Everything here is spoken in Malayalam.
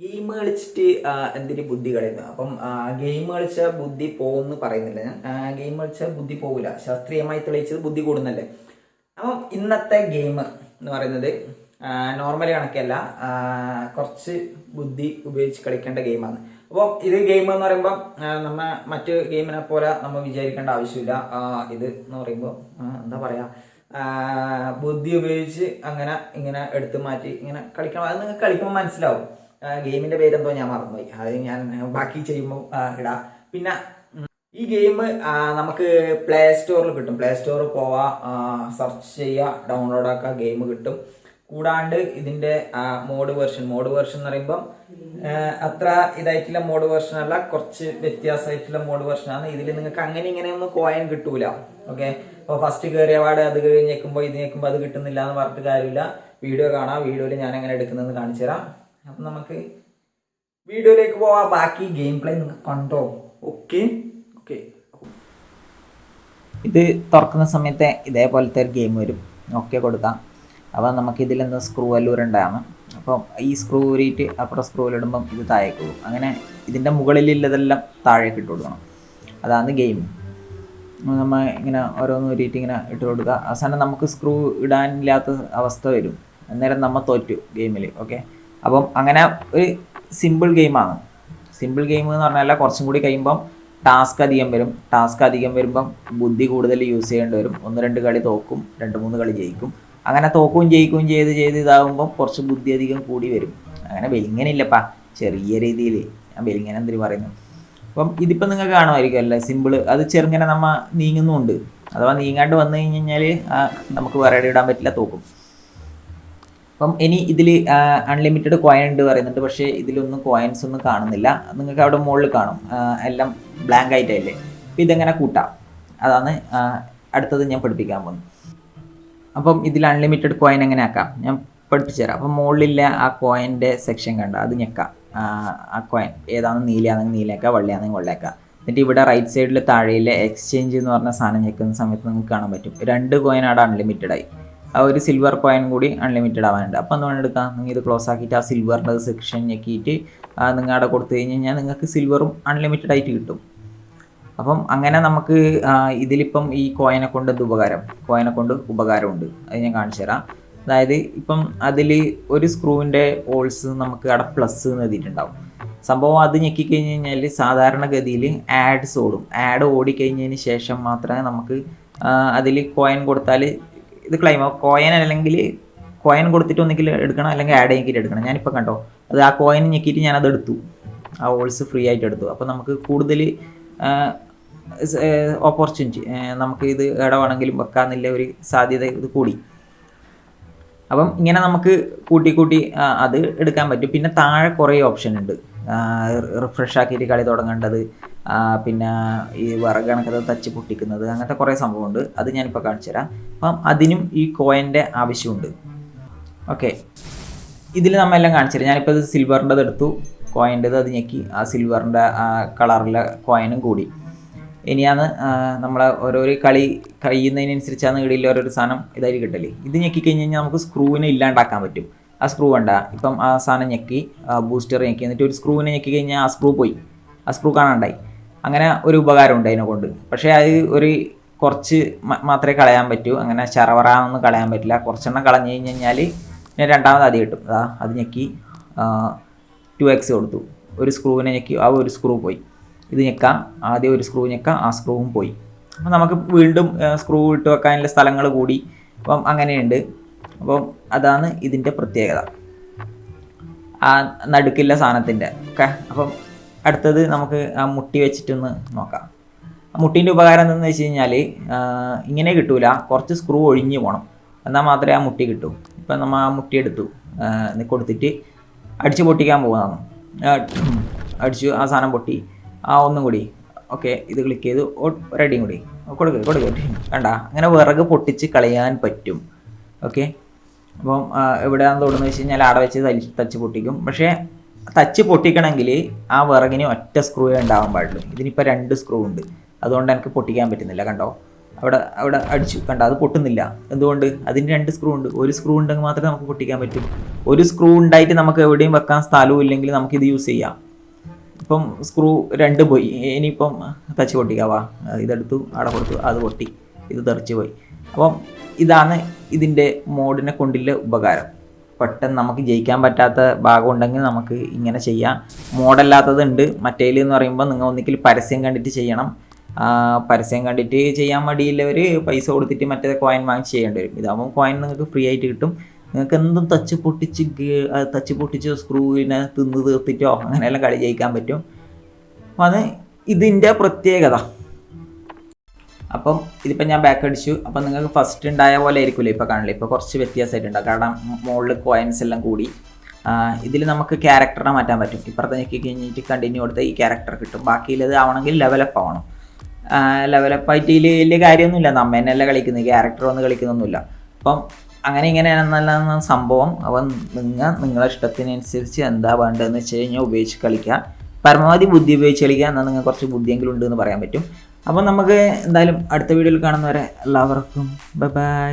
ഗെയിം കളിച്ചിട്ട് എന്തിന് ബുദ്ധി കളയുന്നു? അപ്പം ഗെയിം കളിച്ച ബുദ്ധി പോകുമെന്ന് പറയുന്നില്ല ഞാൻ. ഗെയിം കളിച്ച ബുദ്ധി പോകില്ല, ശാസ്ത്രീയമായി തെളിയിച്ചത് ബുദ്ധി കൂടുന്നല്ലേ. അപ്പം ഇന്നത്തെ ഗെയിം എന്ന് പറയുന്നത് നോർമലി കണക്കല്ല, കുറച്ച് ബുദ്ധി ഉപയോഗിച്ച് കളിക്കേണ്ട ഗെയിമാണ്. അപ്പോൾ ഇത് ഗെയിം എന്ന് പറയുമ്പോൾ നമ്മ മറ്റ് ഗെയിമിനെ പോലെ നമ്മൾ വിചാരിക്കേണ്ട ആവശ്യമില്ല. ഇത് എന്ന് പറയുമ്പോൾ എന്താ പറയുക, ബുദ്ധി ഉപയോഗിച്ച് അങ്ങനെ ഇങ്ങനെ എടുത്തു മാറ്റി ഇങ്ങനെ കളിക്കണം. അത് നിങ്ങൾക്ക് കളിക്കുമ്പോൾ മനസ്സിലാവും. ഗെയിമിന്റെ പേരെന്തോ ഞാൻ മറന്നുപോയി, അത് ഞാൻ ബാക്കി ചെയ്യുമ്പോൾ ഇടാം. പിന്നെ ഈ ഗെയിം നമുക്ക് പ്ലേ സ്റ്റോറിൽ കിട്ടും. പ്ലേ സ്റ്റോറിൽ പോവാ, സെർച്ച് ചെയ്യുക, ഡൗൺലോഡ് ആക്കുക, ഗെയിം കിട്ടും. കൂടാണ്ട് ഇതിന്റെ മോഡ് വേർഷൻ എന്ന് പറയുമ്പോൾ അത്ര ഇതായിട്ടുള്ള മോഡ് വേർഷൻ അല്ല, കുറച്ച് വ്യത്യാസമായിട്ടുള്ള മോഡ് വേർഷനാണ്. ഇതിൽ നിങ്ങൾക്ക് അങ്ങനെ ഇങ്ങനെയൊന്നും കോയിൻ കിട്ടൂല. ഓക്കെ, അപ്പോൾ ഫസ്റ്റ് കയറിയ പാട് അത് കഴിഞ്ഞ് ഞെക്കുമ്പോൾ ഇത് ഞെക്കുമ്പോൾ അത് കിട്ടുന്നില്ല എന്ന് പറഞ്ഞിട്ട് കാര്യമില്ല. വീഡിയോ കാണാം, വീഡിയോയിൽ ഞാൻ എങ്ങനെ എടുക്കുന്നതെന്ന് കാണിച്ചു തരാം. അപ്പം നമുക്ക് വീഡിയോയിലേക്ക് പോവാം. ബാക്കി ഗെയിം പ്ലേ നിങ്ങൾ കണ്ടോ. ഓക്കെ ഓക്കെ, ഇത് തുറക്കുന്ന സമയത്ത് ഇതേപോലത്തെ ഒരു ഗെയിം വരും. ഓക്കെ കൊടുക്കാം. അപ്പോൾ നമുക്ക് ഇതിലെന്താ സ്ക്രൂ എല്ലൂരുണ്ടാണ്. അപ്പം ഈ സ്ക്രൂ ഊരിയിട്ട് അപ്പുറം സ്ക്രൂവിലിടുമ്പം ഇത് താഴേക്ക് പോകും. അങ്ങനെ ഇതിൻ്റെ മുകളിലുള്ളതെല്ലാം താഴേക്ക് ഇട്ട് കൊടുക്കണം. അതാണ് ഗെയിം. നമ്മൾ ഇങ്ങനെ ഓരോന്ന് ഊരിയിട്ട് ഇങ്ങനെ ഇട്ട് കൊടുക്കുക. അവസാനം നമുക്ക് സ്ക്രൂ ഇടാനില്ലാത്ത അവസ്ഥ വരും. അന്നേരം നമ്മൾ തോറ്റു ഗെയിമിൽ. ഓക്കെ, അപ്പം അങ്ങനെ ഒരു സിമ്പിൾ ഗെയിമാണ്. സിമ്പിൾ ഗെയിം എന്ന് പറഞ്ഞാൽ കുറച്ചും കൂടി കഴിയുമ്പം ടാസ്ക് അധികം വരും. ടാസ്ക് അധികം വരുമ്പം ബുദ്ധി കൂടുതൽ യൂസ് ചെയ്യേണ്ടി വരും. 1-2 കളി തോക്കും, 2-3 കളി ജയിക്കും. അങ്ങനെ തോക്കുകയും ജയിക്കുകയും ചെയ്ത് ഇതാകുമ്പോൾ കുറച്ച് ബുദ്ധി അധികം കൂടി വരും. അങ്ങനെ വെലിങ്ങനില്ലപ്പാ, ചെറിയ രീതിയിൽ ഞാൻ വെലിങ്ങനെ എന്തിനു പറയുന്നു. അപ്പം ഇതിപ്പോൾ നിങ്ങൾക്ക് കാണുമായിരിക്കും അല്ലേ, സിമ്പിൾ. അത് ചെറുങ്ങനെ നമ്മൾ നീങ്ങുന്നുമുണ്ട്. അഥവാ നീങ്ങാണ്ട് വന്നു കഴിഞ്ഞാൽ നമുക്ക് വേറെ ഇടാൻ പറ്റില്ല, തോക്കും. അപ്പം ഇനി ഇതിൽ അൺലിമിറ്റഡ് കോയിൻ ഉണ്ട് പറയുന്നുണ്ട്. പക്ഷേ ഇതിലൊന്നും കോയിൻസ് ഒന്നും കാണുന്നില്ല. നിങ്ങൾക്ക് അവിടെ മുകളിൽ കാണും, എല്ലാം ബ്ലാങ്ക് ആയിട്ടല്ലേ. അപ്പോൾ ഇതെങ്ങനെ കൂട്ടാം, അതാണ് അടുത്തത് ഞാൻ പഠിപ്പിക്കാൻ പോകുന്നത്. അപ്പം ഇതിൽ അൺലിമിറ്റഡ് കോയിൻ എങ്ങനെ ആക്കാം ഞാൻ പഠിപ്പിച്ചു തരാം. അപ്പം മുകളിലെ ആ കോയിൻ്റെ സെക്ഷൻ കണ്ട, അത് ഞെക്കാം. ആ കോയിൻ ഏതാണെന്ന് നീലയാണെങ്കിൽ നീലയാക്കുക, വെള്ളയാണെങ്കിൽ വെള്ളയാക്കുക. എന്നിട്ട് ഇവിടെ റൈറ്റ് സൈഡിൽ താഴെയിലെ എക്സ്ചേഞ്ച് എന്ന് പറഞ്ഞ സാധനം ഞെക്കുന്ന സമയത്ത് നിങ്ങൾക്ക് കാണാൻ പറ്റും 2 കോയിൻ അവിടെ അൺലിമിറ്റഡ് ആയി. ആ ഒരു സിൽവർ കോയിൻ കൂടി അൺലിമിറ്റഡ് ആവാനുണ്ട്. അപ്പം എന്തുകൊണ്ട് എടുക്കാം, നിങ്ങൾ ഇത് ക്ലോസ് ആക്കിയിട്ട് ആ സിൽവറിൻ്റെ സെക്ഷൻ ഞെക്കിയിട്ട് നിങ്ങൾ അവിടെ കൊടുത്തു കഴിഞ്ഞാൽ നിങ്ങൾക്ക് സിൽവറും അൺലിമിറ്റഡ് ആയിട്ട് കിട്ടും. അപ്പം അങ്ങനെ നമുക്ക് ഇതിലിപ്പം ഈ കോയിനെ കൊണ്ട് ഉപകാരമുണ്ട്. അത് ഞാൻ കാണിച്ചു തരാം. അതായത് ഇപ്പം അതിൽ ഒരു സ്ക്രൂവിൻ്റെ ഹോൾസ് നമുക്ക് അവിടെ പ്ലസ് എന്ന് എഴുതിയിട്ടുണ്ടാവും. സംഭവം അത് ഞെക്കിക്കഴിഞ്ഞ് കഴിഞ്ഞാൽ സാധാരണഗതിയിൽ ആഡ് ഓടിക്കഴിഞ്ഞതിന് ശേഷം മാത്രമേ നമുക്ക് അതിൽ കോയിൻ കൊടുത്താൽ ഇത് ക്ലെയിം ആവും. കോയിൻ അല്ലെങ്കിൽ കോയിൻ കൊടുത്തിട്ട് ഒന്നെങ്കിൽ എടുക്കണം, അല്ലെങ്കിൽ ആഡ് ചെയ്തിട്ട് എടുക്കണം. ഞാനിപ്പോൾ കണ്ടോ, അത് ആ കോയിൻ ഞെക്കിയിട്ട് ഞാനത് എടുത്തു, ആ ഹോൾസ് ഫ്രീ ആയിട്ട് എടുത്തു. അപ്പോൾ നമുക്ക് കൂടുതൽ ഓപ്പർച്യൂണിറ്റി, നമുക്ക് ഇത് എവിടെ വേണമെങ്കിലും വെക്കാമെന്നുള്ള ഒരു സാധ്യത ഇത് കൂടി. അപ്പം ഇങ്ങനെ നമുക്ക് കൂട്ടി അത് എടുക്കാൻ പറ്റും. പിന്നെ താഴെ കുറേ ഓപ്ഷൻ ഉണ്ട്. റിഫ്രഷ് ആക്കിയിട്ട് കളി തുടങ്ങേണ്ടത്, പിന്നെ ഈ വിറക് കണക്കത് തച്ച് പൊട്ടിക്കുന്നത്, അങ്ങനത്തെ കുറേ സംഭവമുണ്ട്. അത് ഞാനിപ്പോൾ കാണിച്ചു തരാം. അപ്പം അതിനും ഈ കോയിൻ്റെ ആവശ്യമുണ്ട്. ഓക്കെ, ഇതിൽ നമ്മളെല്ലാം കാണിച്ചു തരാം. ഞാനിപ്പോൾ ഇത് സിൽവറിൻ്റെത് എടുത്തു, കോയിൻ്റെത് അത് ഞെക്കി, ആ സിൽവറിൻ്റെ ആ കളറിലെ കോയിനും കൂടി. ഇനിയാണ് നമ്മളെ ഓരോരോ കളി കഴിയുന്നതിനനുസരിച്ചാണ് ഇടയിൽ ഓരോരോ സാധനം ഇതായി കിട്ടല്. ഇത് ഞെക്കിക്കഴിഞ്ഞ് കഴിഞ്ഞാൽ നമുക്ക് സ്ക്രൂവിനെ ഇല്ലാണ്ടാക്കാൻ പറ്റും. ആ സ്ക്രൂ വേണ്ട, ഇപ്പം ആ സാധനം ഞെക്കി, ബൂസ്റ്റർ ഞെക്കി, എന്നിട്ട് ഒരു സ്ക്രൂവിനെ ഞെക്കി കഴിഞ്ഞാൽ ആ സ്ക്രൂ പോയി, ആ സ്ക്രൂ കാണാണ്ടായി. അങ്ങനെ ഒരു ഉപകാരമുണ്ട് അതിനെ കൊണ്ട്. പക്ഷേ അത് ഒരു കുറച്ച് മാത്രമേ കളയാൻ പറ്റൂ. അങ്ങനെ ചറവറാന്നൊന്നും കളയാൻ പറ്റില്ല. കുറച്ചെണ്ണം കളഞ്ഞു കഴിഞ്ഞാൽ പിന്നെ രണ്ടാമത് ആദ്യം കിട്ടും. അത് ഞെക്കി 2x കൊടുത്തു, ഒരു സ്ക്രൂവിനെ ഞെക്കി, ആ ഒരു സ്ക്രൂ പോയി. ഇത് ഞെക്കാം, ആദ്യം ഒരു സ്ക്രൂ ഞെക്കാം, ആ സ്ക്രൂവും പോയി. അപ്പം നമുക്ക് വീണ്ടും സ്ക്രൂ ഇട്ട് വെക്കാനുള്ള സ്ഥലങ്ങൾ കൂടി. അപ്പം അങ്ങനെയുണ്ട്. അപ്പം അതാണ് ഇതിൻ്റെ പ്രത്യേകത, ആ നടുക്കില്ല സാധനത്തിൻ്റെ. ഓക്കെ, അപ്പം അടുത്തത് നമുക്ക് ആ മുട്ടി വെച്ചിട്ടൊന്ന് നോക്കാം. ആ മുട്ടീൻ്റെ ഉപകാരം എന്താണെന്ന് വെച്ച് കഴിഞ്ഞാൽ ഇങ്ങനെ കിട്ടൂല, കുറച്ച് സ്ക്രൂ ഒഴിഞ്ഞ് പോകണം, എന്നാൽ മാത്രമേ ആ മുട്ടി കിട്ടൂ. ഇപ്പം നമ്മൾ ആ മുട്ടി എടുത്തു കൊടുത്തിട്ട് അടിച്ച് പൊട്ടിക്കാൻ പോകുന്നതാണ്. അടിച്ചു, ആ സാധനം പൊട്ടി. ഒന്നും കൂടി. ഓക്കെ, ഇത് ക്ലിക്ക് ചെയ്ത് റെഡിയും കൂടി കൊടുക്കുക. കണ്ട, അങ്ങനെ വിറക് പൊട്ടിച്ച് കളയാൻ പറ്റും. ഓക്കെ, അപ്പം എവിടെയാണെന്ന് തോന്നുന്നു വെച്ച് കഴിഞ്ഞാൽ അവിടെ വെച്ച് തച്ച് പൊട്ടിക്കും. പക്ഷേ തച്ച് പൊട്ടിക്കണമെങ്കിൽ ആ വിറകിന് ഒറ്റ സ്ക്രൂ ഉണ്ടാവാൻ പാടുള്ളൂ. ഇതിനിപ്പോൾ 2 സ്ക്രൂ ഉണ്ട്, അതുകൊണ്ട് എനിക്ക് പൊട്ടിക്കാൻ പറ്റുന്നില്ല. കണ്ടോ, അവിടെ അവിടെ അടിച്ചു കണ്ട, അത് പൊട്ടുന്നില്ല. എന്തുകൊണ്ട്? അതിന് 2 സ്ക്രൂ ഉണ്ട്. ഒരു സ്ക്രൂ ഉണ്ടെങ്കിൽ മാത്രമേ നമുക്ക് പൊട്ടിക്കാൻ പറ്റൂ. ഒരു സ്ക്രൂ ഉണ്ടായിട്ട് നമുക്ക് എവിടെയും വെക്കാൻ സ്ഥലവും ഇല്ലെങ്കിൽ നമുക്കിത് യൂസ് ചെയ്യാം. ഇപ്പം സ്ക്രൂ 2 പോയി, ഇനിയിപ്പം തച്ച് പൊട്ടിക്കാവാ. ഇതെടുത്തു അവിടെ കൊടുത്തു, അത് പൊട്ടി, ഇത് തെറിച്ച് പോയി. അപ്പം ഇതാണ് ഇതിൻ്റെ മോഡിനെ കൊണ്ടുള്ള ഉപകാരം. പെട്ടെന്ന് നമുക്ക് ജയിക്കാൻ പറ്റാത്ത ഭാഗം ഉണ്ടെങ്കിൽ നമുക്ക് ഇങ്ങനെ ചെയ്യാം. മോഡല്ലാത്തതുണ്ട്. മറ്റേൽ എന്ന് പറയുമ്പോൾ നിങ്ങൾ ഒന്നിക്കൽ പരസ്യം കണ്ടിട്ട് ചെയ്യണം. പരസ്യം കണ്ടിട്ട് ചെയ്യാൻ മടിയുള്ളവർ പൈസ കൊടുത്തിട്ട് മറ്റേ കോയിൻ വാങ്ങിച്ച് ചെയ്യേണ്ടി വരും. ഇതാകുമ്പോൾ കോയിൻ നിങ്ങൾക്ക് ഫ്രീ ആയിട്ട് കിട്ടും. നിങ്ങൾക്ക് എന്തും തച്ച് പൊട്ടിച്ച് സ്ക്രൂവിനെ തിന്ന് തീർത്തിട്ടോ അങ്ങനെയെല്ലാം കളി ജയിക്കാൻ പറ്റും. അപ്പം അത് ഇതിൻ്റെ പ്രത്യേകത. അപ്പം ഇതിപ്പോൾ ഞാൻ ബാക്ക് അടിച്ചു. അപ്പം നിങ്ങൾക്ക് ഫസ്റ്റ് ഉണ്ടായ പോലെ ആയിരിക്കില്ല ഇപ്പോൾ കാണില്ല. ഇപ്പോൾ കുറച്ച് വ്യത്യാസമായിട്ടുണ്ടാകും, കാരണം മുകളിൽ കോയിൻസ് എല്ലാം കൂടി. ഇതിൽ നമുക്ക് ക്യാരക്ടറിനെ മാറ്റാൻ പറ്റും. ഇപ്പുറത്തെ ഞെക്കി കഴിഞ്ഞിട്ട് കണ്ടിന്യൂ കൊടുത്താൽ ഈ ക്യാരക്ടർ കിട്ടും. ബാക്കിയുള്ളത് ആവണമെങ്കിൽ ലെവലപ്പ് ആവണം. ലെവലപ്പായിട്ട് ഇതിൽ വലിയ കാര്യമൊന്നുമില്ല, നമ്മ തന്നെയല്ല കളിക്കുന്നത്, ക്യാരക്ടർ വന്ന് കളിക്കുന്നൊന്നുമില്ല. അപ്പം അങ്ങനെ ഇങ്ങനെയാണെന്നല്ല സംഭവം. അപ്പം നിങ്ങളെ ഇഷ്ടത്തിനനുസരിച്ച് എന്താ വേണ്ടതെന്ന് വെച്ച് കഴിഞ്ഞാൽ ഉപയോഗിച്ച് കളിക്കുക. പരമാവധി ബുദ്ധി ഉപയോഗിച്ച് കളിക്കുക. എന്നാൽ നിങ്ങൾക്ക് കുറച്ച് ബുദ്ധിയെങ്കിലും ഉണ്ട് എന്ന് പറയാൻ പറ്റും. അപ്പം നമുക്ക് എന്തായാലും അടുത്ത വീഡിയോയിൽ കാണുന്നവരെ എല്ലാവർക്കും ബൈ ബൈ.